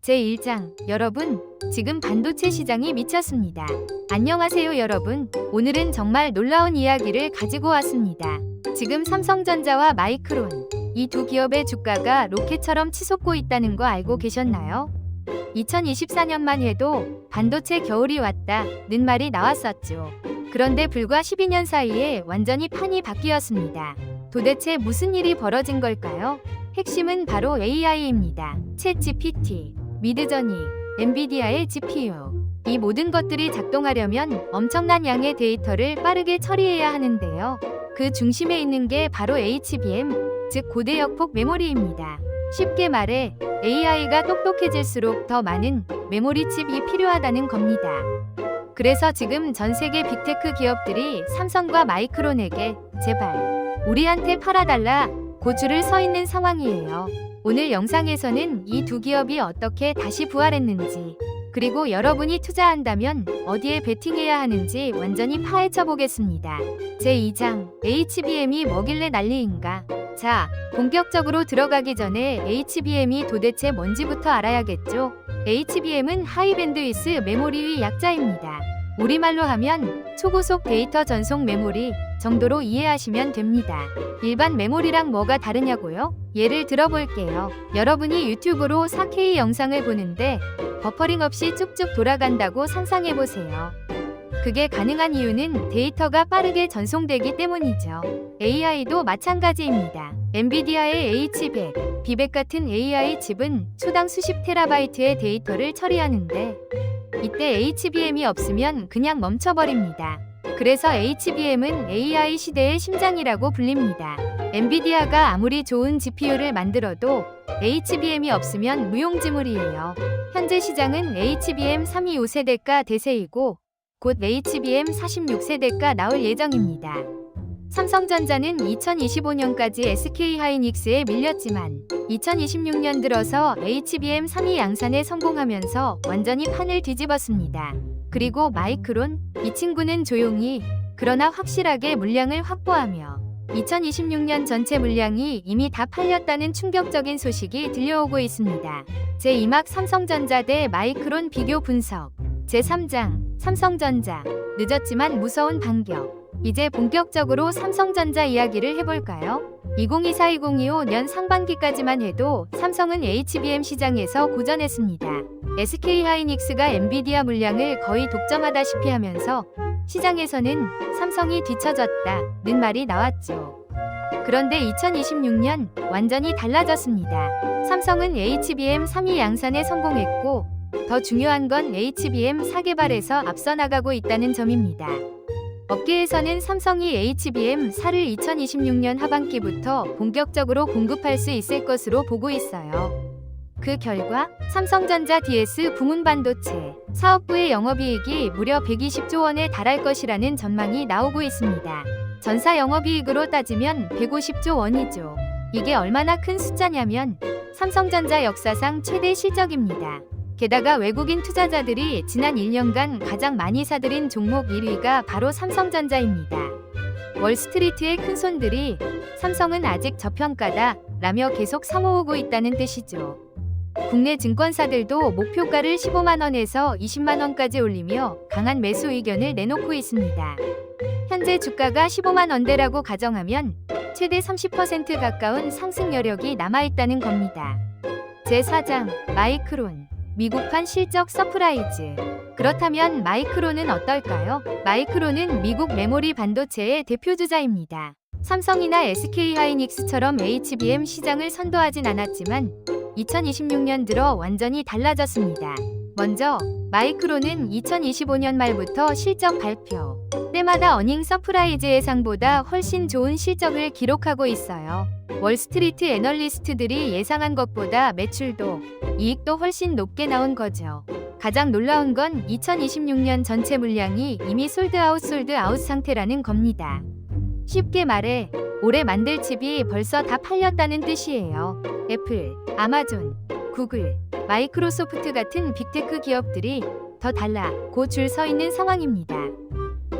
제1장, 여러분, 지금 반도체 시장이 미쳤습니다. 안녕하세요 여러분, 오늘은 정말 놀라운 이야기를 가지고 왔습니다. 지금 삼성전자와 마이크론, 이 두 기업의 주가가 로켓처럼 치솟고 있다는 거 알고 계셨나요? 2024년만 해도 반도체 겨울이 왔다는 말이 나왔었죠. 그런데 불과 12년 사이에 완전히 판이 바뀌었습니다. 도대체 무슨 일이 벌어진 걸까요? 핵심은 바로 AI입니다. 챗GPT, 미드저니, 엔비디아의 GPU. 이 모든 것들이 작동하려면 엄청난 양의 데이터를 빠르게 처리해야 하는데요. 그 중심에 있는 게 바로 HBM, 즉 고대역폭 메모리입니다. 쉽게 말해 AI가 똑똑해질수록 더 많은 메모리 칩이 필요하다는 겁니다. 그래서 지금 전 세계 빅테크 기업들이 삼성과 마이크론에게 제발 우리한테 팔아달라 고 줄을 서 있는 상황이에요. 오늘 영상에서는 이 두 기업이 어떻게 다시 부활했는지, 그리고 여러분이 투자한다면 어디에 베팅해야 하는지 완전히 파헤쳐 보겠습니다. 제2장, HBM이 뭐길래 난리인가? 자, 본격적으로 들어가기 전에 HBM이 도대체 뭔지부터 알아야겠죠? HBM은 하이밴드위스 메모리의 약자입니다. 우리말로 하면 초고속 데이터 전송 메모리 정도로 이해하시면 됩니다. 일반 메모리랑 뭐가 다르냐고요? 예를 들어볼게요. 여러분이 유튜브로 4K 영상을 보는데 버퍼링 없이 쭉쭉 돌아간다고 상상해보세요. 그게 가능한 이유는 데이터가 빠르게 전송되기 때문이죠. AI도 마찬가지입니다. 엔비디아의 H100, B100 같은 AI 칩은 초당 수십 테라바이트의 데이터를 처리하는데 이때 HBM이 없으면 그냥 멈춰버립니다. 그래서 HBM은 AI 시대의 심장이라고 불립니다. 엔비디아가 아무리 좋은 GPU를 만들어도 HBM이 없으면 무용지물이에요. 현재 시장은 HBM 32세대가 대세이고 곧 HBM 46세대가 나올 예정입니다. 삼성전자는 2025년까지 SK하이닉스에 밀렸지만 2026년 들어서 HBM 3위 양산에 성공하면서 완전히 판을 뒤집었습니다. 그리고 마이크론, 이 친구는 조용히 그러나 확실하게 물량을 확보하며 2026년 전체 물량이 이미 다 팔렸다는 충격적인 소식이 들려오고 있습니다. 제2막 삼성전자 대 마이크론 비교 분석. 제3장, 삼성전자, 늦었지만 무서운 반격. 이제 본격적으로 삼성전자 이야기를 해볼까요? 2024-2025년 상반기까지만 해도 삼성은 HBM 시장에서 고전했습니다. SK하이닉스가 엔비디아 물량을 거의 독점하다시피 하면서 시장에서는 삼성이 뒤처졌다는 말이 나왔죠. 그런데 2026년 완전히 달라졌습니다. 삼성은 HBM 3위 양산에 성공했고 더 중요한 건 HBM 4 개발에서 앞서 나가고 있다는 점입니다. 업계에서는 삼성이 HBM4를 2026년 하반기부터 본격적으로 공급할 수 있을 것으로 보고 있어요. 그 결과 삼성전자 DS 부문 반도체 사업부의 영업이익이 무려 120조 원에 달할 것이라는 전망이 나오고 있습니다. 전사 영업이익으로 따지면 150조 원이죠. 이게 얼마나 큰 숫자냐면 삼성전자 역사상 최대 실적입니다. 게다가 외국인 투자자들이 지난 1년간 가장 많이 사들인 종목 1위가 바로 삼성전자입니다. 월스트리트의 큰손들이 삼성은 아직 저평가다 라며 계속 사모으고 있다는 뜻이죠. 국내 증권사들도 목표가를 15만원에서 20만원까지 올리며 강한 매수 의견을 내놓고 있습니다. 현재 주가가 15만원대라고 가정하면 최대 30% 가까운 상승 여력이 남아있다는 겁니다. 제4장, 마이크론. 미국판 실적 서프라이즈. 그렇다면 마이크론은 어떨까요? 마이크론은 미국 메모리 반도체의 대표주자입니다. 삼성이나 SK하이닉스처럼 HBM 시장을 선도하진 않았지만 2026년 들어 완전히 달라졌습니다. 먼저 마이크론은 2025년 말부터 실적 발표 때마다 어닝 서프라이즈 예상보다 훨씬 좋은 실적을 기록하고 있어요. 월스트리트 애널리스트들이 예상한 것보다 매출도 이익도 훨씬 높게 나온 거죠. 가장 놀라운 건 2026년 전체 물량이 이미 솔드아웃 상태라는 겁니다. 쉽게 말해 올해 만들 칩이 벌써 다 팔렸다는 뜻이에요. 애플, 아마존, 구글, 마이크로소프트 같은 빅테크 기업들이 더 달라 고 줄 서 있는 상황입니다.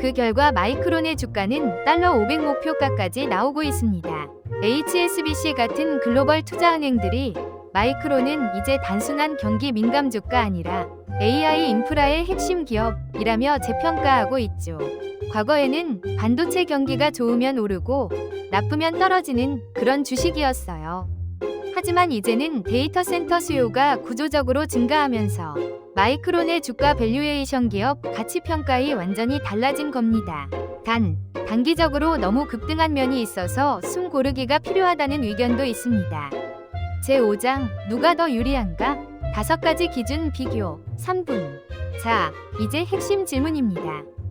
그 결과 마이크론의 주가는 달러 500 목표가까지 나오고 있습니다. HSBC 같은 글로벌 투자은행들이 마이크론은 이제 단순한 경기 민감주가 아니라 AI 인프라의 핵심 기업이라며 재평가하고 있죠. 과거에는 반도체 경기가 좋으면 오르고 나쁘면 떨어지는 그런 주식이었어요. 하지만 이제는 데이터 센터 수요가 구조적으로 증가하면서 마이크론의 주가 밸류에이션 기업 가치 평가이 완전히 달라진 겁니다. 단기적으로 너무 급등한 면이 있어서 숨 고르기가 필요하다는 의견도 있습니다. 제5장 누가 더 유리한가? 5가지 기준 비교 3분. 자, 이제 핵심 질문입니다.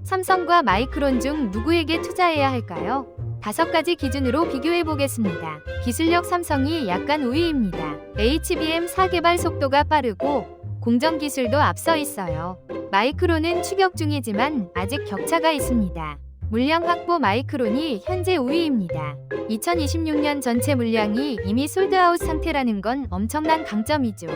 삼성과 마이크론 중 누구에게 투자해야 할까요? 5가지 기준으로 비교해 보겠습니다. 기술력 삼성이 약간 우위입니다. HBM4 개발 속도가 빠르고 공정 기술도 앞서 있어요. 마이크론은 추격 중이지만 아직 격차가 있습니다. 물량 확보 마이크론이 현재 우위입니다. 2026년 전체 물량이 이미 솔드아웃 상태라는 건 엄청난 강점이죠.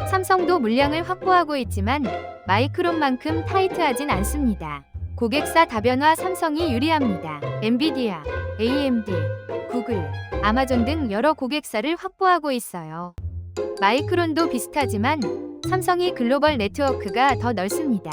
삼성도 물량을 확보하고 있지만 마이크론만큼 타이트하진 않습니다. 고객사 다변화 삼성이 유리합니다. 엔비디아, AMD, 구글, 아마존 등 여러 고객사를 확보하고 있어요. 마이크론도 비슷하지만 삼성이 글로벌 네트워크가 더 넓습니다.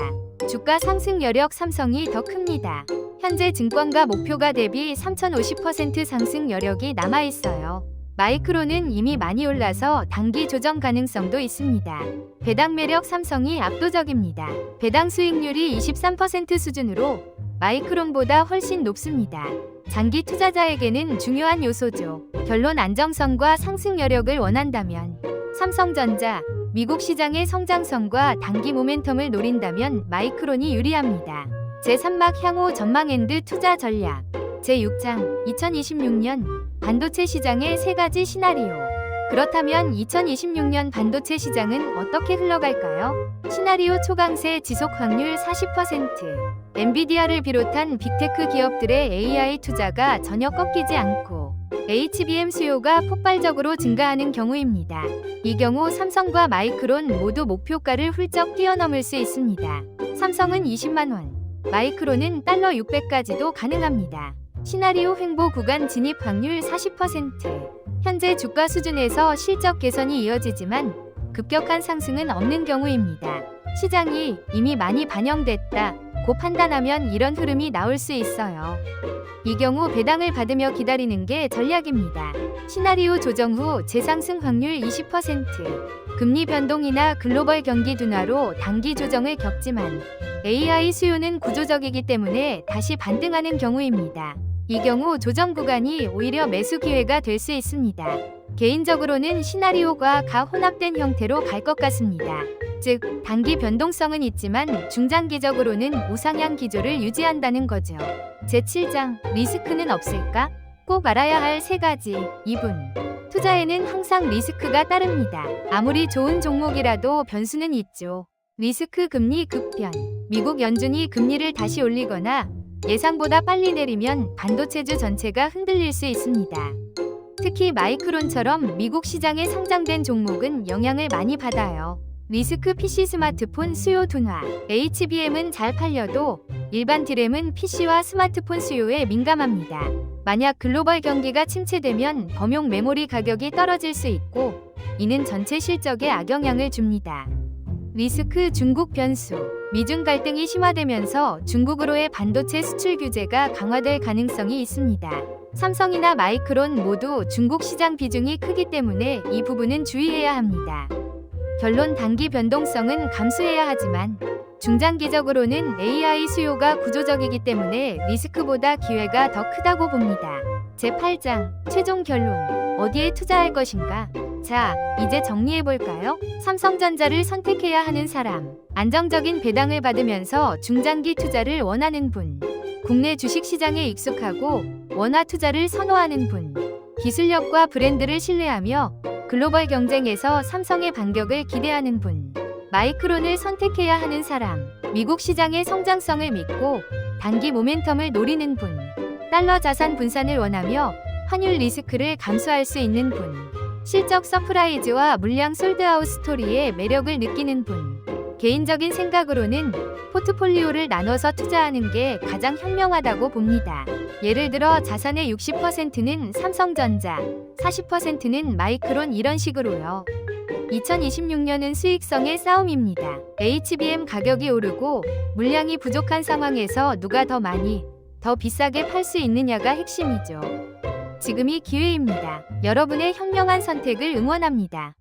주가 상승 여력 삼성이 더 큽니다. 현재 증권가 목표가 대비 3050% 상승 여력이 남아있어요. 마이크론은 이미 많이 올라서 단기 조정 가능성도 있습니다. 배당 매력 삼성이 압도적입니다. 배당 수익률이 23% 수준으로 마이크론보다 훨씬 높습니다. 장기 투자자에게는 중요한 요소죠. 결론 안정성과 상승 여력을 원한다면 삼성전자, 미국 시장의 성장성과 단기 모멘텀을 노린다면 마이크론이 유리합니다. 제3막 향후 전망 앤드 투자 전략 제6장 2026년 반도체 시장의 3가지 시나리오. 그렇다면 2026년 반도체 시장은 어떻게 흘러갈까요? 시나리오 초강세 지속 확률 40%. 엔비디아를 비롯한 빅테크 기업들의 AI 투자가 전혀 꺾이지 않고 HBM 수요가 폭발적으로 증가하는 경우입니다. 이 경우 삼성과 마이크론 모두 목표가를 훌쩍 뛰어넘을 수 있습니다. 삼성은 20만 원, 마이크론은 달러 600까지도 가능합니다. 시나리오 횡보 구간 진입 확률 40%. 현재 주가 수준에서 실적 개선이 이어지지만 급격한 상승은 없는 경우입니다. 시장이 이미 많이 반영됐다 고 판단하면 이런 흐름이 나올 수 있어요. 이 경우 배당을 받으며 기다리는 게 전략입니다. 시나리오 조정 후 재상승 확률 20%. 금리 변동이나 글로벌 경기 둔화로 단기 조정을 겪지만 AI 수요는 구조적이기 때문에 다시 반등하는 경우입니다. 이 경우 조정 구간이 오히려 매수 기회가 될 수 있습니다. 개인적으로는 시나리오가 가혼합된 형태로 갈 것 같습니다. 즉, 단기 변동성은 있지만 중장기적으로는 우상향 기조를 유지한다는 거죠. 제7장 리스크는 없을까? 꼭 알아야 할 3가지 2분. 투자에는 항상 리스크가 따릅니다. 아무리 좋은 종목이라도 변수는 있죠. 리스크 금리 급변. 미국 연준이 금리를 다시 올리거나 예상보다 빨리 내리면 반도체주 전체가 흔들릴 수 있습니다. 특히 마이크론처럼 미국 시장에 상장된 종목은 영향을 많이 받아요. 리스크 PC 스마트폰 수요 둔화. HBM은 잘 팔려도 일반 D램은 PC와 스마트폰 수요에 민감합니다. 만약 글로벌 경기가 침체되면 범용 메모리 가격이 떨어질 수 있고 이는 전체 실적에 악영향을 줍니다. 리스크 중국 변수. 미중 갈등이 심화되면서 중국으로의 반도체 수출 규제가 강화될 가능성이 있습니다. 삼성이나 마이크론 모두 중국 시장 비중이 크기 때문에 이 부분은 주의해야 합니다. 결론 단기 변동성은 감수해야 하지만 중장기적으로는 AI 수요가 구조적이기 때문에 리스크보다 기회가 더 크다고 봅니다. 제8장 최종 결론. 어디에 투자할 것인가? 자, 이제 정리해볼까요? 삼성전자를 선택해야 하는 사람. 안정적인 배당을 받으면서 중장기 투자를 원하는 분. 국내 주식시장에 익숙하고 원화 투자를 선호하는 분. 기술력과 브랜드를 신뢰하며 글로벌 경쟁에서 삼성의 반격을 기대하는 분. 마이크론을 선택해야 하는 사람. 미국 시장의 성장성을 믿고 단기 모멘텀을 노리는 분. 달러 자산 분산을 원하며 환율 리스크를 감수할 수 있는 분. 실적 서프라이즈와 물량 솔드아웃 스토리의 매력을 느끼는 분. 개인적인 생각으로는 포트폴리오를 나눠서 투자하는 게 가장 현명하다고 봅니다. 예를 들어 자산의 60%는 삼성전자, 40%는 마이크론 이런 식으로요. 2026년은 수익성의 싸움입니다. HBM 가격이 오르고 물량이 부족한 상황에서 누가 더 많이, 더 비싸게 팔 수 있느냐가 핵심이죠. 지금이 기회입니다. 여러분의 현명한 선택을 응원합니다.